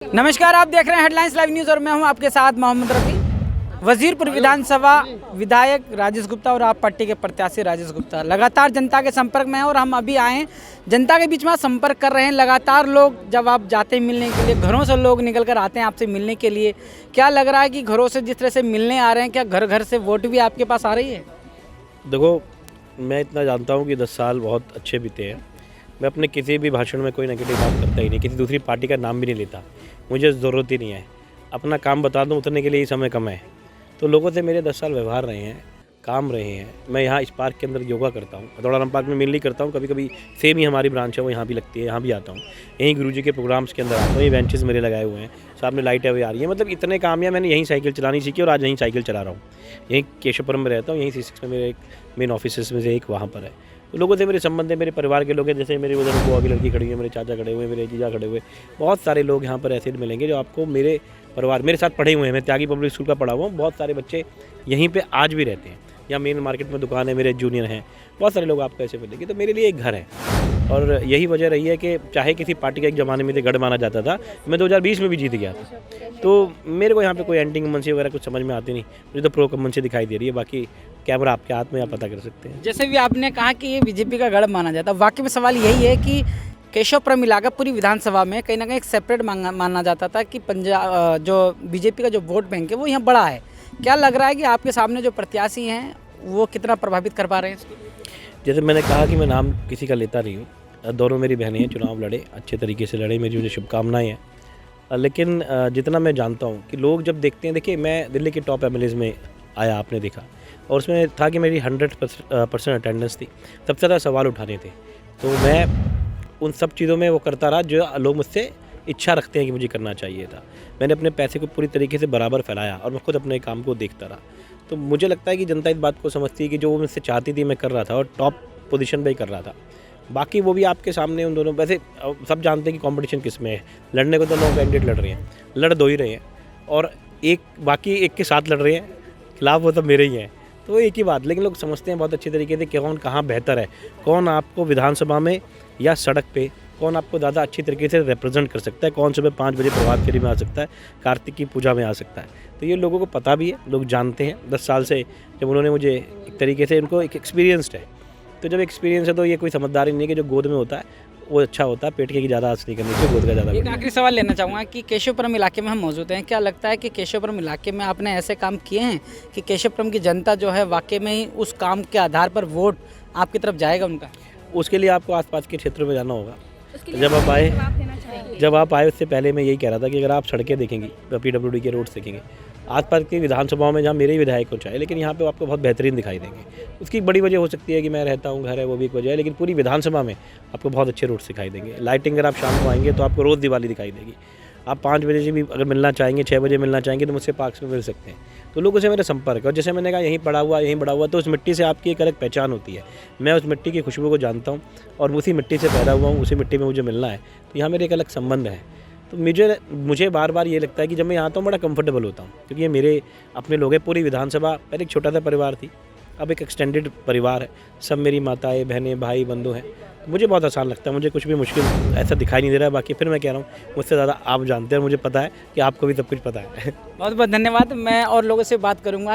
नमस्कार, आप देख रहे हैं हेडलाइंस लाइव न्यूज़ और मैं हूं आपके साथ मोहम्मद रफ़ी। वजीरपुर विधानसभा विधायक राजेश गुप्ता और आप पार्टी के प्रत्याशी राजेश गुप्ता लगातार जनता के संपर्क में हैं और हम अभी आए हैं जनता के बीच में संपर्क कर रहे हैं। लगातार लोग जब आप जाते हैं मिलने के लिए, घरों से लोग निकल कर आते हैं आपसे मिलने के लिए। क्या लग रहा है कि घरों से जिस तरह से मिलने आ रहे हैं, क्या घर घर से वोट भी आपके पास आ रही है? देखो, मैं इतना जानता हूँ कि 10 साल बहुत अच्छे बीते हैं। मैं अपने किसी भी भाषण में कोई नेगेटिव बात करता ही नहीं, किसी दूसरी पार्टी का नाम भी नहीं लेता। मुझे ज़रूरत ही नहीं है। अपना काम बता दूँ उतरने के लिए ही समय कम है। तो लोगों से मेरे 10 साल व्यवहार रहे हैं, काम रहे हैं। मैं यहाँ इस पार्क के अंदर योगा करता हूँ, दौड़ाराम पार्क में मेनली करता हूँ। कभी कभी सेम ही हमारी ब्रांच है वो यहाँ भी लगती है, यहाँ भी आता हूँ। यहीं गुरुजी के प्रोग्राम्स के अंदर आता हूँ। ये बेंचेस मेरे लगाए हुए हैं, सामने लाइटें हुई आ रही हैं। मतलब इतने काम है। मैंने यहीं साइकिल चलानी सीखी और आज यहीं साइकिल चला रहा हूँ। यहीं केशवपुरम में रहता हूँ, यहीं C6 में मेरे एक मेन ऑफिस में से एक वहाँ पर है। तो लोगों से मेरे संबंध है, मेरे परिवार के लोग हैं। जैसे मेरे उधर बुआ की लड़की खड़ी है, मेरे चाचा खड़े हुए, मेरे जीजा खड़े हुए, बहुत सारे लोग यहाँ पर ऐसे मिलेंगे जो आपको मेरे परिवार मेरे साथ पढ़े हुए हैं। मैं त्यागी पब्लिक स्कूल का पढ़ा हुआ हूँ। बहुत सारे बच्चे यहीं पे आज भी रहते हैं। या मेन मार्केट में दुकान है, मेरे जूनियर हैं, बहुत सारे लोग आपको ऐसे मिलेंगे। तो मेरे लिए एक घर है और यही वजह रही है कि चाहे किसी पार्टी का एक ज़माने में गढ़ माना जाता था, मैं 2020 में भी जीत गया था। तो मेरे को यहाँ पे कोई एंटी कमंसी वगैरह कुछ समझ में आती नहीं। मुझे तो प्रो कमंसी दिखाई दे रही है। बाकी कैमरा आपके हाथ में, आप पता कर सकते हैं। जैसे भी आपने कहा कि ये बीजेपी का गढ़ माना जाता है, वाकई में सवाल यही है कि केशवपुरम इलाका पूरी विधानसभा में कहीं ना कहीं एक सेपरेट माना जाता था कि पंजाब जो बीजेपी का जो वोट बैंक है वो यहाँ बड़ा है। क्या लग रहा है कि आपके सामने जो प्रत्याशी हैं वो कितना प्रभावित कर पा रहे हैं इसको? जैसे मैंने कहा कि मैं नाम किसी का लेता नहीं हूँ। दोनों मेरी बहनें हैं, चुनाव लड़े, अच्छे तरीके से लड़े, मेरी उन्हें शुभकामनाएं हैं। लेकिन जितना मैं जानता हूँ कि लोग जब देखते हैं, देखिए मैं दिल्ली के टॉप MLAs में आया, आपने देखा, और उसमें था कि मेरी 100% अटेंडेंस थी। सबसे ज़्यादा सवाल उठाने थे, तो मैं उन सब चीज़ों में वो करता रहा जो लोग मुझसे इच्छा रखते हैं कि मुझे करना चाहिए था। मैंने अपने पैसे को पूरी तरीके से बराबर फैलाया और मैं खुद अपने काम को देखता रहा। तो मुझे लगता है कि जनता इस बात को समझती है कि जो वो मुझसे चाहती थी मैं कर रहा था और टॉप पोजीशन पे ही कर रहा था। बाकी वो भी आपके सामने उन दोनों, वैसे सब जानते हैं कि कंपटीशन किस में है। लड़ने को तो 9 कैंडिडेट लड़ रहे हैं, लड़ 2 ही रहे हैं और बाकी एक के साथ लड़ रहे हैं, खिलाफ वो तो मेरे ही हैं। तो एक ही बात, लेकिन लोग समझते हैं बहुत अच्छी तरीके से कौन कहाँ बेहतर है, कौन आपको विधानसभा में या सड़क पे कौन आपको ज़्यादा अच्छी तरीके से रिप्रेजेंट कर सकता है, कौन सुबह 5 बजे प्रभात फेरी में आ सकता है, कार्तिक की पूजा में आ सकता है। तो ये लोगों को पता भी है, लोग जानते हैं। 10 साल से जब उन्होंने मुझे एक तरीके से, उनको एक एक्सपीरियंस्ड है। तो जब एक्सपीरियंस है तो ये कोई समझदारी नहीं है कि जो गोद में होता है वो अच्छा होता है। पेट की ज़्यादा आस नहीं करनी चाहिए, गोद का ज़्यादा। एक आखिरी सवाल लेना चाहूँगा कि केशवपुरम इलाके में हम मौजूद हैं। क्या लगता है कि केशवपुरम इलाके में आपने ऐसे काम किए हैं कि केशवपुरम की जनता जो है वाकई में ही उस काम के आधार पर वोट आपकी तरफ जाएगा उनका? उसके लिए आपको आसपास के क्षेत्रों में जाना होगा। जब आप आए उससे पहले मैं यही कह रहा था कि अगर आप सड़कें देखेंगी, PWD के रोड्स देखेंगे, आसपास की विधानसभाओं में जहाँ मेरे ही विधायक हो चाहे, लेकिन यहाँ पे आपको बहुत बेहतरीन दिखाई देंगे। उसकी एक बड़ी वजह हो सकती है कि मैं रहता हूँ, घर है, वो भी एक वजह है, लेकिन पूरी विधानसभा में आपको बहुत अच्छे रोड्स दिखाई देंगे। लाइटिंग अगर आप शाम को आएंगे तो आपको रोज़ दिवाली दिखाई देगी। आप 5 बजे से भी अगर मिलना चाहेंगे, 6 बजे मिलना चाहेंगे तो मुझसे पार्क्स में मिल सकते हैं। तो लोगों से मेरा संपर्क है और जैसे मैंने कहा यहीं पड़ा हुआ, तो उस मिट्टी से आपकी एक अलग पहचान होती है। मैं उस मिट्टी की खुशबू को जानता हूँ और उसी मिट्टी से पैदा हुआ हूँ, उसी मिट्टी में मुझे मिलना है। तो यहाँ मेरे एक अलग संबंध है। तो मुझे बार बार ये लगता है कि जब मैं यहाँ आता हूँ बड़ा कंफर्टेबल होता हूँ, क्योंकि ये मेरे अपने लोग हैं। पूरी विधानसभा पहले एक छोटा सा परिवार थी, अब एक एक्सटेंडेड परिवार है। सब मेरी माताएं, बहनें, भाई, बंधु हैं। मुझे बहुत आसान लगता है, मुझे कुछ भी मुश्किल ऐसा दिखाई नहीं दे रहा है। बाकी फिर मैं कह रहा हूँ, मुझसे ज़्यादा आप जानते हैं और मुझे पता है कि आपको भी सब कुछ पता है। बहुत बहुत धन्यवाद। मैं और लोगों से बात करूँगा।